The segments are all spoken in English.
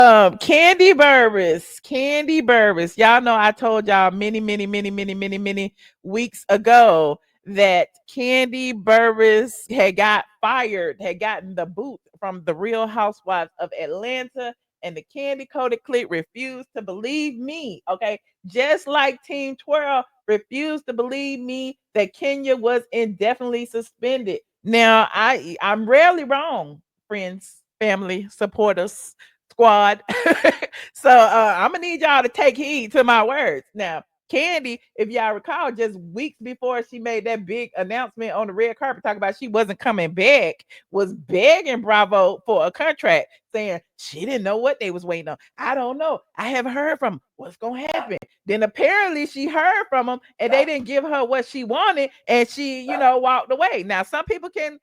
Kandi Burruss. Y'all know I told y'all many weeks ago that Kandi Burruss had got fired, had gotten the boot from the Real Housewives of Atlanta, and the Kandi Coded clique refused to believe me. Okay, just like Team Twirl refused to believe me that Kenya was indefinitely suspended. Now I'm rarely wrong, friends, family, supporters, squad. So I'm gonna need y'all to take heed to my words. Now, Kandi, if y'all recall, just weeks before she made that big announcement on the red carpet, talking about she wasn't coming back, was begging Bravo for a contract, saying she didn't know what they was waiting on. I don't know. I haven't heard from them. What's gonna happen? Then apparently she heard from them, and they didn't give her what she wanted, and she, walked away. Now, some people can,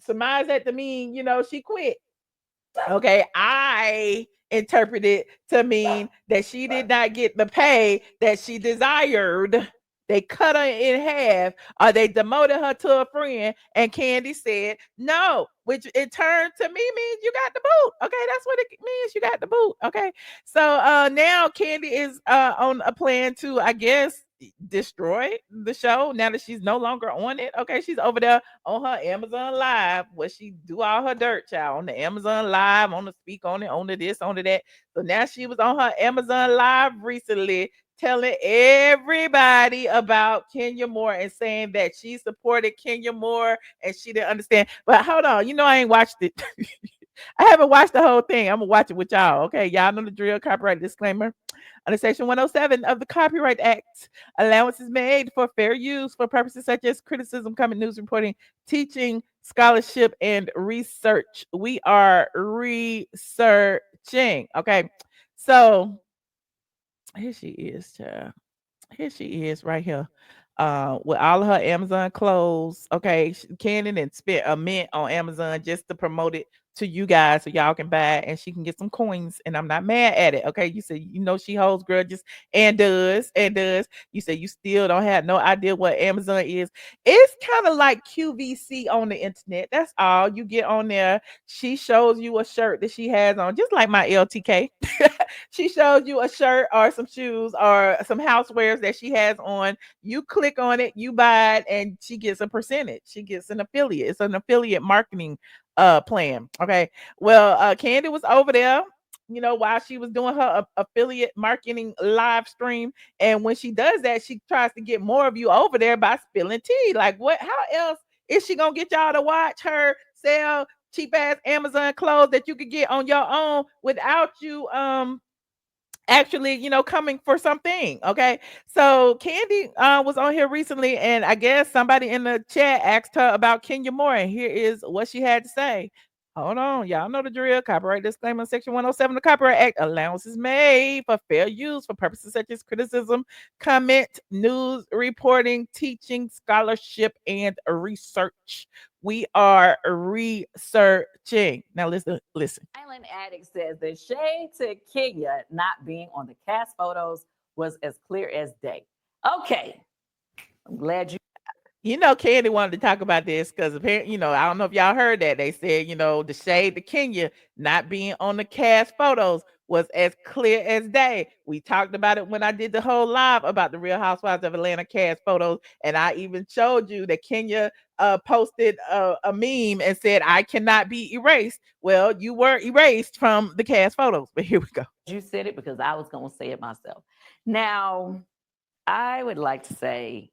surmise that to mean, she quit. Okay, I interpret it to mean that she did not get the pay that she desired. They cut her in half, or they demoted her to a friend, and Kandi said no, which in turn to me means you got the boot. Okay, that's what it means. You got the boot. Okay, so now Kandi is on a plan to, I guess, destroy the show now that she's no longer on it. Okay, she's over there on her Amazon Live, where she do all her dirt, child, on the Amazon Live, on the speak on it, on the this, on the that. So now she was on her Amazon Live recently, telling everybody about Kenya Moore and saying that she supported Kenya Moore and she didn't understand. But hold on, I ain't watched it. I haven't watched the whole thing. I'm gonna watch it with y'all. Okay, y'all know the drill. Copyright disclaimer. Under Section 107 of the Copyright Act, allowance is made for fair use for purposes such as criticism, comment, news reporting, teaching, scholarship, and research. We are researching. Okay, so here she is, child. Here she is right here. With all of her Amazon clothes. Okay, Cannon and spent a mint on Amazon just to promote it to you guys so y'all can buy it and she can get some coins. And I'm not mad at it. Okay, you said she holds grudges and does. You said you still don't have no idea what Amazon is. It's kind of like QVC on the internet. That's all you get on there. She shows you a shirt that she has on, just like my LTK. She shows you a shirt or some shoes or some housewares that she has on. You click on it, you buy it, and she gets a percentage. She gets an affiliate. It's an affiliate marketing plan. Okay. Well, Kandi was over there, while she was doing her affiliate marketing live stream. And when she does that, she tries to get more of you over there by spilling tea. Like, what? How else is she gonna get y'all to watch her sell cheap ass Amazon clothes that you could get on your own without you actually, coming for something? Okay, so Kandi was on here recently, and I guess somebody in the chat asked her about Kenya Moore, and here is what she had to say. Hold on, y'all know the drill. Copyright disclaimer, Section 107 of the Copyright Act. Allowances made for fair use for purposes such as criticism, comment, news reporting, teaching, scholarship, and research. We are researching. Now listen. Island Addict says the shade to Kenya not being on the cast photos was as clear as day. Okay. I'm glad you. Kandi wanted to talk about this because apparently, I don't know if y'all heard that. They said, the shade to Kenya not being on the cast photos was as clear as day. We talked about it when I did the whole live about the Real Housewives of Atlanta cast photos. And I even showed you that Kenya posted a meme and said, I cannot be erased. Well, you were erased from the cast photos. But here we go. You said it because I was going to say it myself. Now, I would like to say,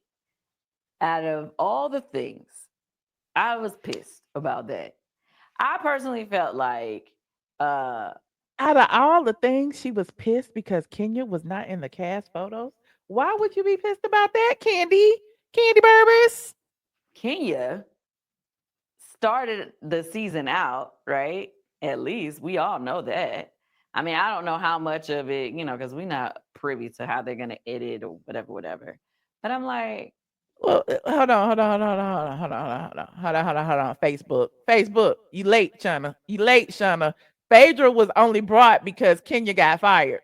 out of all the things, I was pissed about that. I personally felt like out of all the things, she was pissed because Kenya was not in the cast photos. Why would you be pissed about that, Kandi Burruss? Kenya started the season out, right? At least we all know that. I mean, I don't know how much of it, because we're not privy to how they're going to edit or whatever. But I'm like, well, hold on. Facebook. You late, Shauna. Phaedra was only brought because Kenya got fired.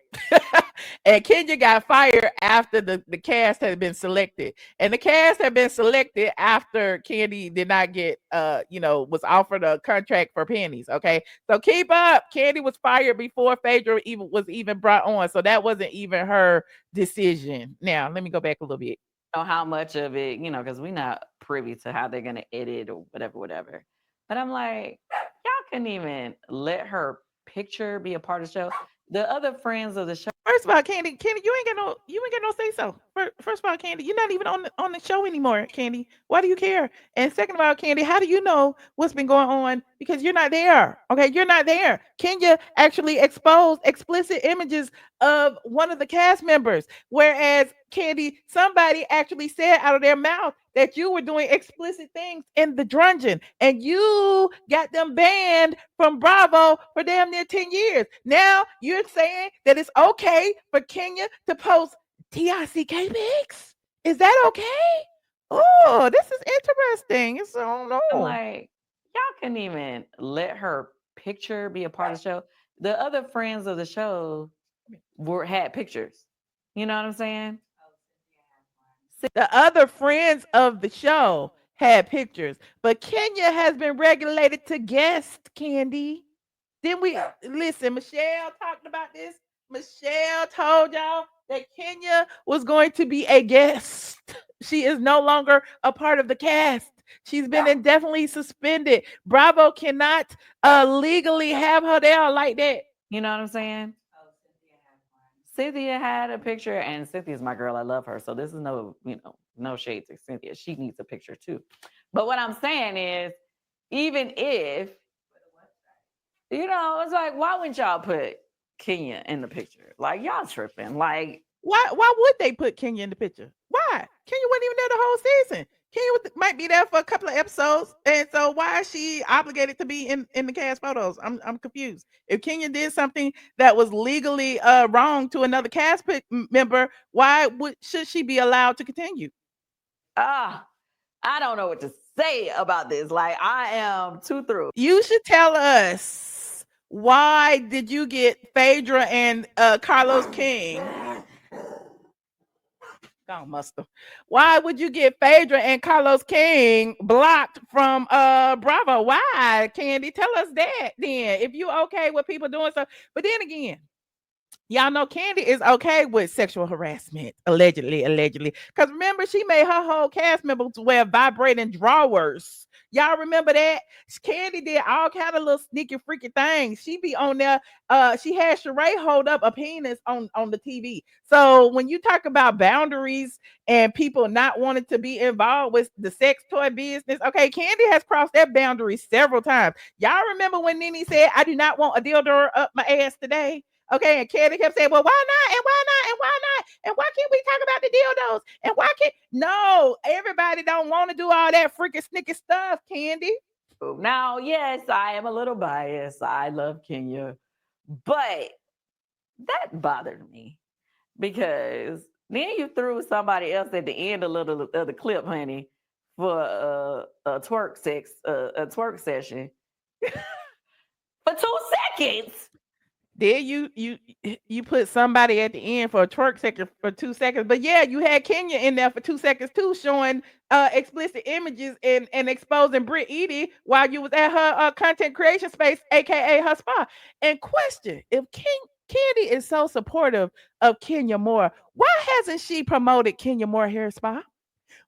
And Kenya got fired after the cast had been selected. And the cast had been selected after Kandi did not get was offered a contract for pennies. Okay. So keep up. Kandi was fired before Phaedra even brought on. So that wasn't even her decision. Now let me go back a little bit. Know how much of it, because we're not privy to how they're gonna edit or whatever. But I'm like, y'all couldn't even let her picture be a part of the show. The other friends of the show. First of all, Kandi, you ain't got no say so. First of all, Kandi, you're not even on the show anymore, Kandi. Why do you care? And second of all, Kandi, how do you know what's been going on? Because you're not there. Okay, you're not there. Kenya actually exposed explicit images of one of the cast members, whereas Kandi, somebody actually said out of their mouth that you were doing explicit things in the dungeon, and you got them banned from Bravo for damn near 10 years. Now you're saying that it's okay for Kenya to post TICK pics? Is that okay? Oh, this is interesting. It's, I don't know. I'm like, y'all couldn't even let her picture be a part of the show. The other friends of the show had pictures. You know what I'm saying? The other friends of the show had pictures, but Kenya has been regulated to guest, Kandi. Then we listen, Michelle talked about this. Michelle told y'all that Kenya was going to be a guest. She is no longer a part of the cast. She's been indefinitely suspended. Bravo cannot legally have her there like that. You know what I'm saying? Cynthia had a picture, and Cynthia's my girl. I love her. So this is no shade to Cynthia. She needs a picture too. But what I'm saying is, even if, it's like, why wouldn't y'all put Kenya in the picture? Like, y'all tripping. Like, why would they put Kenya in the picture? Why? Kenya wasn't even there the whole season. Kenya might be there for a couple of episodes, and so why is she obligated to be in the cast photos? I'm confused. If Kenya did something that was legally wrong to another cast member, why should she be allowed to continue? I don't know what to say about this. Like, I am too through. You should tell us, why did you get Phaedra and Carlos King? Muster. Why would you get Phaedra and Carlos King blocked from Bravo? Why, Kandi? Tell us that then. If you okay with people doing so. But then again, y'all know Kandi is okay with sexual harassment, allegedly. Because remember, she made her whole cast members wear vibrating drawers. Y'all remember that? Kandi did all kind of little sneaky freaky things. She be on there. She had Sheree hold up a penis on the TV. So when you talk about boundaries and people not wanting to be involved with the sex toy business, okay, Kandi has crossed that boundary several times. Y'all remember when Nene said, "I do not want a dildo up my ass today"? Okay, and Kandi kept saying, "Well, why not? And why not? And why not? And why can't we talk about the dildos? And why can't?" No, everybody don't want to do all that freaking snicky stuff, Kandi. Now, yes, I am a little biased. I love Kenya, but that bothered me because then you threw somebody else at the end of the clip, honey, for a twerk session for 2 seconds. There you put somebody at the end for a twerk second for 2 seconds, but yeah, you had Kenya in there for 2 seconds too, showing explicit images and exposing Britt Edie while you was at her content creation space, aka her spa. And question: if Kandi is so supportive of Kenya Moore, why hasn't she promoted Kenya Moore Hair Spa?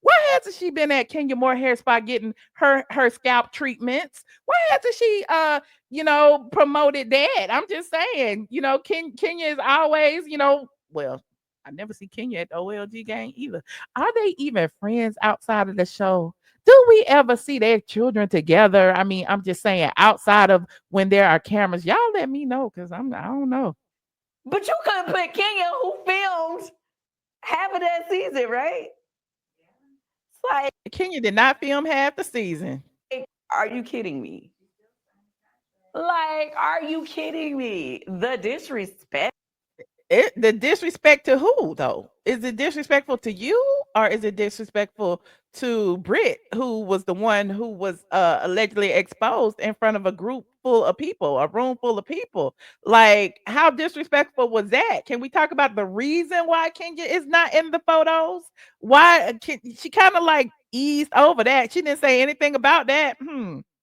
Why hasn't she been at Kenya Moore Hair Spa getting her scalp treatments? Why hasn't she promoted that? I'm just saying, Kenya is always, well, I never see Kenya at the OLG game either. Are they even friends outside of the show? Do we ever see their children together? I mean, I'm just saying, outside of when there are cameras, y'all let me know, because I don't know. But you couldn't put Kenya, who filmed half of that season, right? Like, Kenya did not film half the season. Are you kidding me? Like, are you kidding me? The disrespect. The disrespect to who, though? Is it disrespectful to you, or is it disrespectful to Britt, who was the one who was allegedly exposed in front of a group full of people, a room full of people. Like, how disrespectful was that? Can we talk about the reason why Kenya is not in the photos? Why she kind of like eased over that? She didn't say anything about that.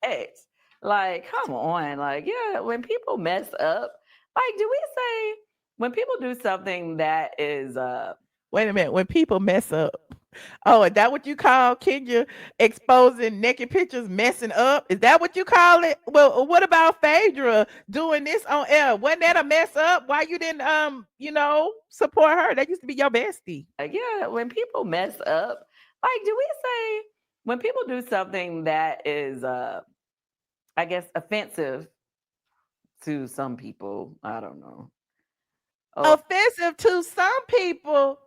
X. Like, come on. Like, yeah, when people mess up, like, do we say when people do something that is Wait a minute. When people mess up, oh, is that what you call Kenya exposing naked pictures messing up? Is that what you call it? Well, what about Phaedra doing this on air? Wasn't that a mess up? Why you didn't support her? That used to be your bestie. yeah, when people mess up, like, do we say when people do something that is I guess offensive to some people, I don't know. Offensive to some people.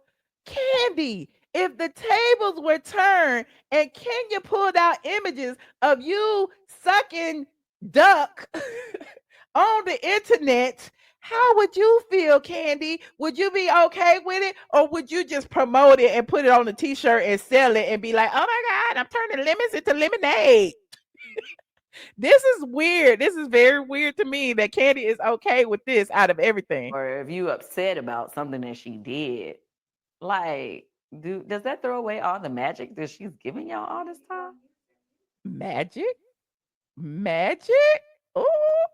Kandi, if the tables were turned and Kenya pulled out images of you sucking duck on the internet, how would you feel, Kandi? Would you be okay with it? Or would you just promote it and put it on a t-shirt and sell it and be like, oh my God, I'm turning lemons into lemonade? This is weird. This is very weird to me that Kandi is okay with this out of everything. Or if you upset about something that she did, like, does that throw away all the magic that she's giving y'all all this time? Magic? Magic? Oh,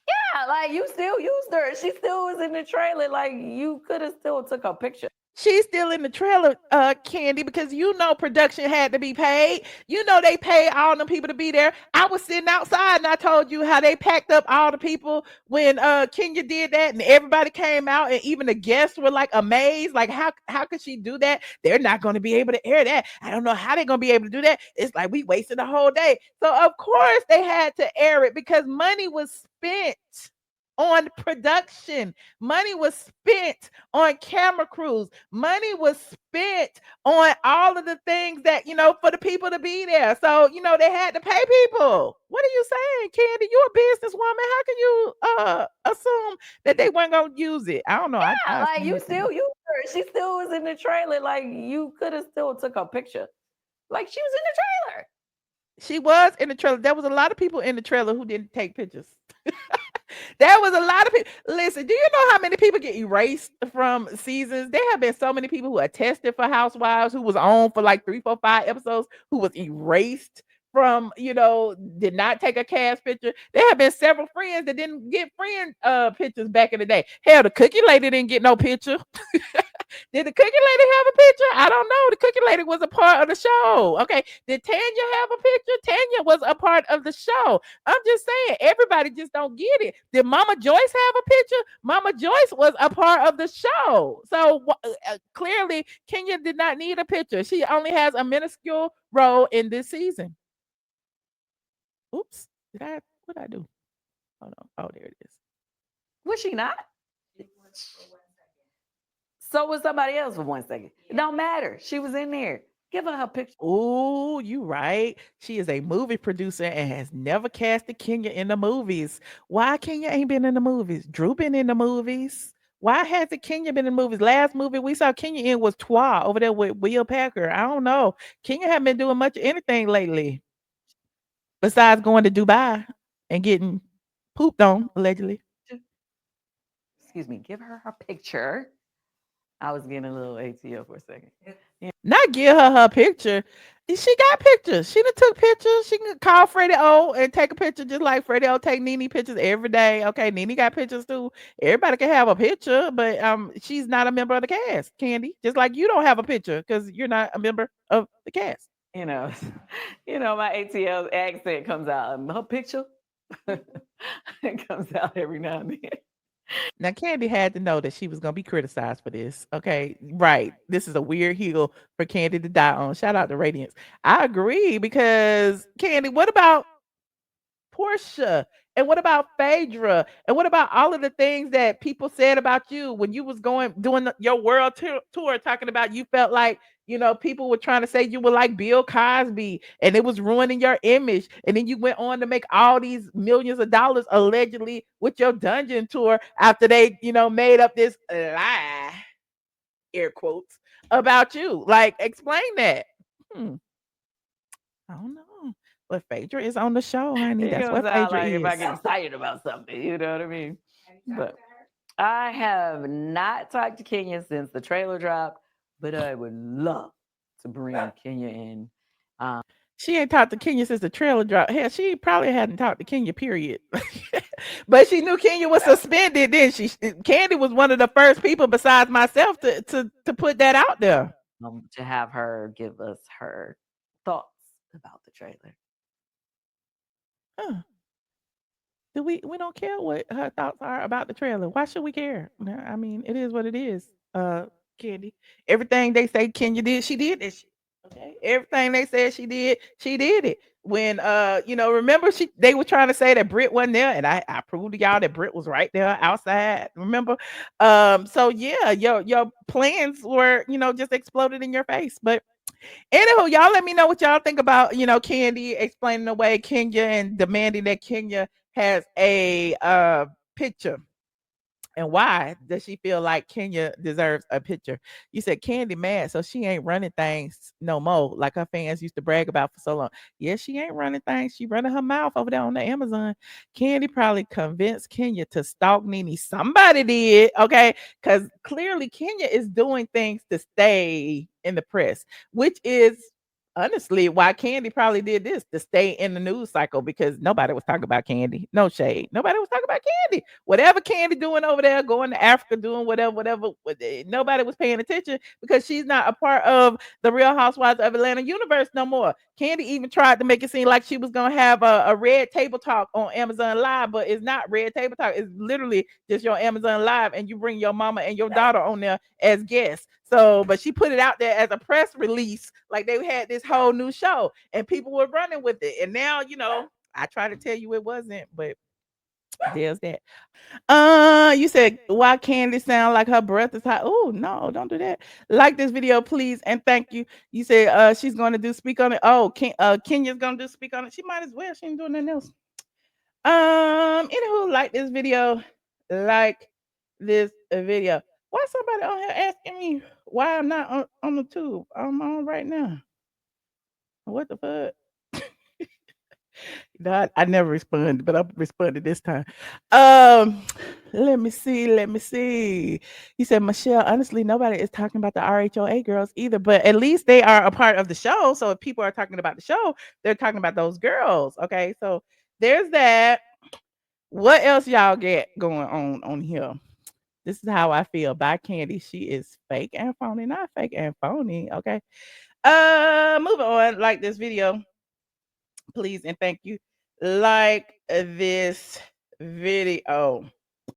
Yeah, like you still used her. She still was in the trailer. Like you could have still took a picture. she's still in the trailer, Kandi, because production had to be paid. They paid all them people to be there. I was sitting outside and I told you how they packed up all the people when Kenya did that, and everybody came out, and even the guests were like amazed. Like, how could she do that? They're not going to be able to air that. I don't know how they're going to be able to do that. It's like we wasted the whole day. So of course they had to air it because money was spent on production. Money was spent on camera crews. Money was spent on all of the things that, for the people to be there. So, they had to pay people. What are you saying, Kandi? You're a businesswoman. How can you assume that they weren't going to use it? I don't know. Yeah, I like you still used her. She still was in the trailer. Like you could have still took a picture. Like she was in the trailer. She was in the trailer. There was a lot of people in the trailer who didn't take pictures. There was a lot of people. Listen, do you know how many people get erased from seasons? There have been so many people who are tested for Housewives, who was on for like 3, 4, 5 episodes, who was erased from, did not take a cast picture. There have been several friends that didn't get friend pictures back in the day. Hell, the cookie lady didn't get no picture. Did the cookie lady have a picture? I don't know. The cookie lady was a part of the show. Okay. Did Tanya have a picture? Tanya was a part of the show. I'm just saying, everybody just don't get it. Did Mama Joyce have a picture? Mama Joyce was a part of the show. So clearly, Kenya did not need a picture. She only has a minuscule role in this season. Oops. What did I do? Hold on. Oh, there it is. Was she not? So was somebody else for 1 second. It don't matter. She was in there. Give her picture. Oh, you right. She is a movie producer and has never casted Kenya in the movies. Why Kenya ain't been in the movies? Drew been in the movies. Why hasn't Kenya been in the movies? Last movie we saw Kenya in was Twirls over there with Will Packer. I don't know. Kenya haven't been doing much of anything lately besides going to Dubai and getting pooped on, allegedly. Excuse me. Give her picture. I was getting a little ATL for a second. Yeah. Not give her picture. She got pictures. She done took pictures. She can call Freddie O and take a picture just like Freddie O take Nene pictures every day. Okay, Nene got pictures too. Everybody can have a picture, but she's not a member of the cast, Kandi. Just like you don't have a picture because you're not a member of the cast. You know, my ATL accent comes out. Her picture it comes out every now and then. Now, Kandi had to know that she was gonna be criticized for this. Okay, right. This is a weird hill for Kandi to die on. Shout out to Radiance. I agree because Kandi, what about Porsha? And what about Phaedra? And what about all of the things that people said about you when you was doing your world tour, talking about you felt like people were trying to say you were like Bill Cosby and it was ruining your image. And then you went on to make all these millions of dollars allegedly with your dungeon tour after they, made up this lie, air quotes, about you. Like, explain that. I don't know. But Phaedra is on the show, honey. It That's comes what out Phaedra like if I is. get excited about something, you know what I mean? But I have not talked to Kenya since the trailer dropped, but I would love to bring Kenya in. She ain't talked to Kenya since the trailer dropped. Hell, she probably hadn't talked to Kenya, period. But she knew Kenya was suspended, didn't she? Kandi was one of the first people besides myself to put that out there. To have her give us her thoughts about the trailer. Huh. Do we don't care what her thoughts are about the trailer. Why should we care? I mean, it is what it is. Kandi. Everything they say Kenya did, she did that shit. Okay. Everything they said she did it. When remember they were trying to say that Britt wasn't there, and I proved to y'all that Britt was right there outside. Remember? So yeah, your plans were, just exploded in your face. But anywho, y'all let me know what y'all think about, Kandi explaining away Kenya and demanding that Kenya has a picture. And why does she feel like Kenya deserves a picture? You said Kandi mad, so she ain't running things no more, like her fans used to brag about for so long. Yes, she ain't running things. She running her mouth over there on the Amazon. Kandi probably convinced Kenya to stalk Nene. Somebody did, okay? Because clearly Kenya is doing things to stay in the press, which is honestly why Kandi probably did this to stay in the news cycle, because nobody was talking about Kandi. No shade. Nobody was talking about Kandi. Whatever Kandi doing over there, going to Africa, doing whatever, nobody was paying attention because she's not a part of the Real Housewives of Atlanta universe no more. Kandi even tried to make it seem like she was gonna have a red table talk on Amazon Live, but it's not red table talk. It's literally just your Amazon Live, and you bring your mama and your daughter on there as guests. So, but she put it out there as a press release, like they had this whole new show, and people were running with it. And now, I try to tell you it wasn't, but there's that. You said why Kandi sound like her breath is hot? Oh no, don't do that. Like this video, please, and thank you. You said she's going to do speak on it. Oh, Kenya's gonna do speak on it. She might as well. She ain't doing nothing else. Anywho, like this video, like this video. Why somebody on here asking me why I'm not on the tube? I'm on right now. What the fuck? I never responded, but I responded this time. Um, let me see. Let me see. He said, Michelle, honestly, nobody is talking about the RHOA girls either, but at least they are a part of the show. So if people are talking about the show, they're talking about those girls. Okay. So there's that. What else y'all get going on here? This is how I feel by Kandi. She is fake and phony, not fake and phony. Okay. Moving on. Like this video, please, and thank you. Like this video.